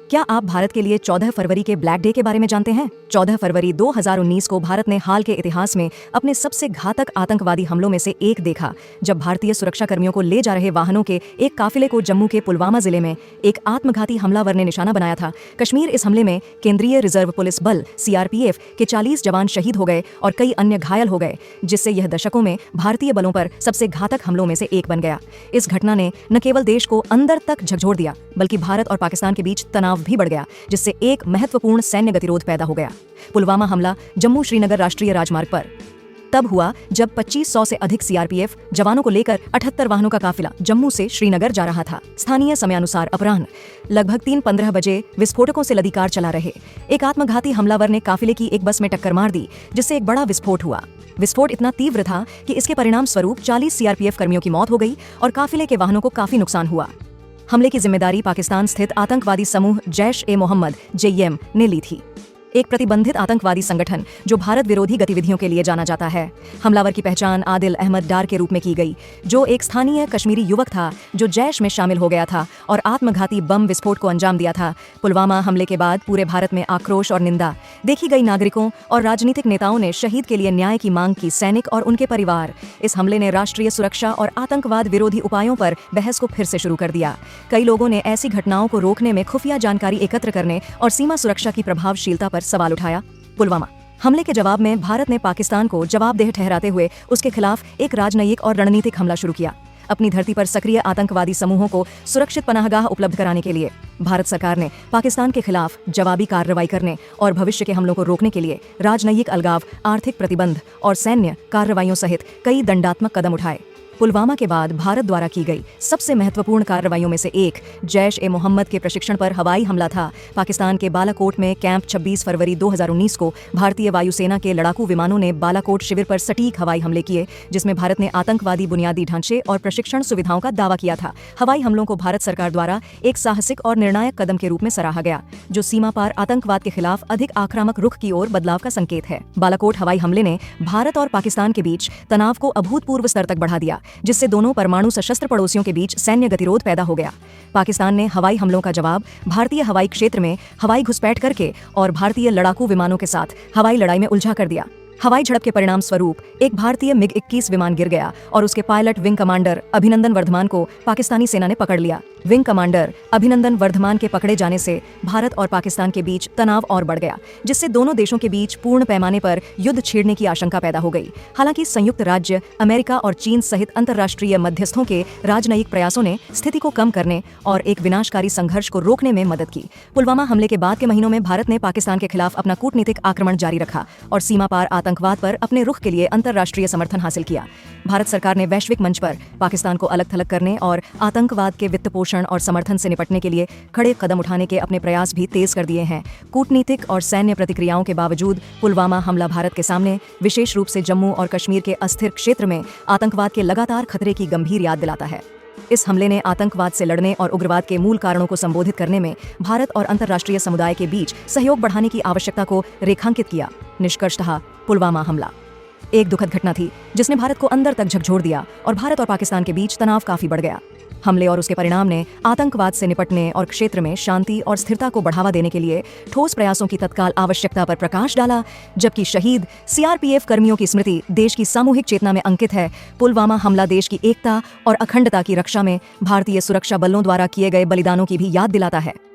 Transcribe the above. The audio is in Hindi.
क्या आप भारत के लिए 14 फरवरी के ब्लैक डे के बारे में जानते हैं? 14 फरवरी 2019 को भारत ने हाल के इतिहास में अपने सबसे घातक आतंकवादी हमलों में से एक देखा, जब भारतीय सुरक्षाकर्मियों को ले जा रहे वाहनों के एक काफिले को जम्मू के पुलवामा जिले में एक आत्मघाती हमलावर ने निशाना बनाया था। कश्मीर इस हमले में केंद्रीय रिजर्व पुलिस बल CRPF के 40 जवान शहीद हो गए और कई अन्य घायल हो गए, जिससे यह दशकों में भारतीय बलों पर सबसे घातक हमलों में से एक बन गया। इस घटना ने न केवल देश को अंदर तक झकझोर दिया, बल्कि भारत और पाकिस्तान के बीच तनाव भी बढ़ गया, जिससे एक महत्वपूर्ण सैन्य गतिरोध पैदा हो गया। पुलवामा हमला जम्मू श्रीनगर राष्ट्रीय राजमार्ग पर तब हुआ जब 2500 से अधिक CRPF जवानों को लेकर 78 वाहनों का काफिला जम्मू से श्रीनगर जा रहा था। स्थानीय समयानुसार अपराह्न लगभग 3:15 बजे विस्फोटकों से लदी कार चला रहे एक आत्मघाती हमलावर ने काफिले की एक बस में टक्कर मार दी, जिससे एक बड़ा विस्फोट हुआ। विस्फोट इतना तीव्र था कि इसके परिणाम स्वरूप 40 CRPF कर्मियों की मौत हो गई और काफिले के वाहनों को काफी नुकसान हुआ। हमले की जिम्मेदारी पाकिस्तान स्थित आतंकवादी समूह जैश-ए-मोहम्मद JEM ने ली थी, एक प्रतिबंधित आतंकवादी संगठन जो भारत विरोधी गतिविधियों के लिए जाना जाता है। हमलावर की पहचान आदिल अहमद डार के रूप में की गई, जो एक स्थानीय कश्मीरी युवक था जो जैश में शामिल हो गया था और आत्मघाती बम विस्फोट को अंजाम दिया था। पुलवामा हमले के बाद पूरे भारत में आक्रोश और निंदा देखी गई। नागरिकों और राजनीतिक नेताओं ने शहीद के लिए न्याय की मांग की। सैनिक और उनके परिवार। इस हमले ने राष्ट्रीय सुरक्षा और आतंकवाद विरोधी उपायों पर बहस को फिर से शुरू कर दिया। कई लोगों ने ऐसी घटनाओं को रोकने में खुफिया जानकारी एकत्र करने और सीमा सुरक्षा की प्रभावशीलता पर सवाल उठाया। पुलवामा हमले के जवाब में भारत ने पाकिस्तान को जवाबदेह ठहराते हुए उसके खिलाफ एक राजनयिक और रणनीतिक हमला शुरू किया। अपनी धरती पर सक्रिय आतंकवादी समूहों को सुरक्षित पनाहगाह उपलब्ध कराने के लिए भारत सरकार ने पाकिस्तान के खिलाफ जवाबी कार्रवाई करने और भविष्य के हमलों को रोकने के लिए राजनयिक अलगाव, आर्थिक प्रतिबंध और सैन्य कार्रवाइयों सहित कई दंडात्मक कदम उठाए। पुलवामा के बाद भारत द्वारा की गई सबसे महत्वपूर्ण कार्रवाइयों में से एक जैश-ए-मोहम्मद के प्रशिक्षण पर हवाई हमला था। पाकिस्तान के बालाकोट में कैंप 26 फरवरी 2019 को भारतीय वायुसेना के लड़ाकू विमानों ने बालाकोट शिविर पर सटीक हवाई हमले किए, जिसमें भारत ने आतंकवादी बुनियादी ढांचे और प्रशिक्षण सुविधाओं का दावा किया था। हवाई हमलों को भारत सरकार द्वारा एक साहसिक और निर्णायक कदम के रूप में सराहा गया, जो सीमा पार आतंकवाद के खिलाफ अधिक आक्रामक रुख की ओर बदलाव का संकेत है। बालाकोट हवाई हमले ने भारत और पाकिस्तान के बीच तनाव को अभूतपूर्व स्तर तक बढ़ा दिया, जिससे दोनों परमाणु सशस्त्र पड़ोसियों के बीच सैन्य गतिरोध पैदा हो गया। पाकिस्तान ने हवाई हमलों का जवाब भारतीय हवाई क्षेत्र में हवाई घुसपैठ करके और भारतीय लड़ाकू विमानों के साथ हवाई लड़ाई में उलझा कर दिया। हवाई झड़प के परिणाम स्वरूप एक भारतीय MiG-21 विमान गिर गया और उसके pilot wing commander Abhinandan Varthaman को पाकिस्तानी सेना ने पकड़ लिया। विंग कमांडर अभिनंदन वर्धमान के पकड़े जाने से भारत और पाकिस्तान के बीच तनाव और बढ़ गया, जिससे दोनों देशों के बीच पूर्ण पैमाने पर युद्ध छेड़ने की आशंका पैदा हो गई। हालांकि संयुक्त राज्य अमेरिका और चीन सहित अंतर्राष्ट्रीय मध्यस्थों के राजनयिक प्रयासों ने स्थिति को कम करने और एक विनाशकारी संघर्ष को रोकने में मदद की। पुलवामा हमले के बाद के महीनों में भारत ने पाकिस्तान के खिलाफ अपना कूटनीतिक आक्रमण जारी रखा और सीमा पार आतंकवाद पर अपने रुख के लिए अंतर्राष्ट्रीय समर्थन हासिल किया। भारत सरकार ने वैश्विक मंच पर पाकिस्तान को अलग थलग करने और आतंकवाद के वित्त पोषण और समर्थन से निपटने के लिए खड़े कदम उठाने के अपने प्रयास भी तेज कर दिए हैं। कूटनीतिक और सैन्य प्रतिक्रियाओं के बावजूद पुलवामा हमला भारत के सामने विशेष रूप से जम्मू और कश्मीर के अस्थिर क्षेत्र में आतंकवाद के लगातार खतरे की गंभीर याद दिलाता है। इस हमले ने आतंकवाद से लड़ने और उग्रवाद के मूल कारणों को संबोधित करने में भारत और अंतर्राष्ट्रीय समुदाय के बीच सहयोग बढ़ाने की आवश्यकता को रेखांकित किया। निष्कर्षतः पुलवामा हमला एक दुखद घटना थी, जिसने भारत को अंदर तक झकझोर दिया और भारत और पाकिस्तान के बीच तनाव काफी बढ़ गया। हमले और उसके परिणाम ने आतंकवाद से निपटने और क्षेत्र में शांति और स्थिरता को बढ़ावा देने के लिए ठोस प्रयासों की तत्काल आवश्यकता पर प्रकाश डाला, जबकि शहीद CRPF कर्मियों की स्मृति देश की सामूहिक चेतना में अंकित है। पुलवामा हमला देश की एकता और अखंडता की रक्षा में भारतीय सुरक्षा बलों द्वारा किए गए बलिदानों की भी याद दिलाता है।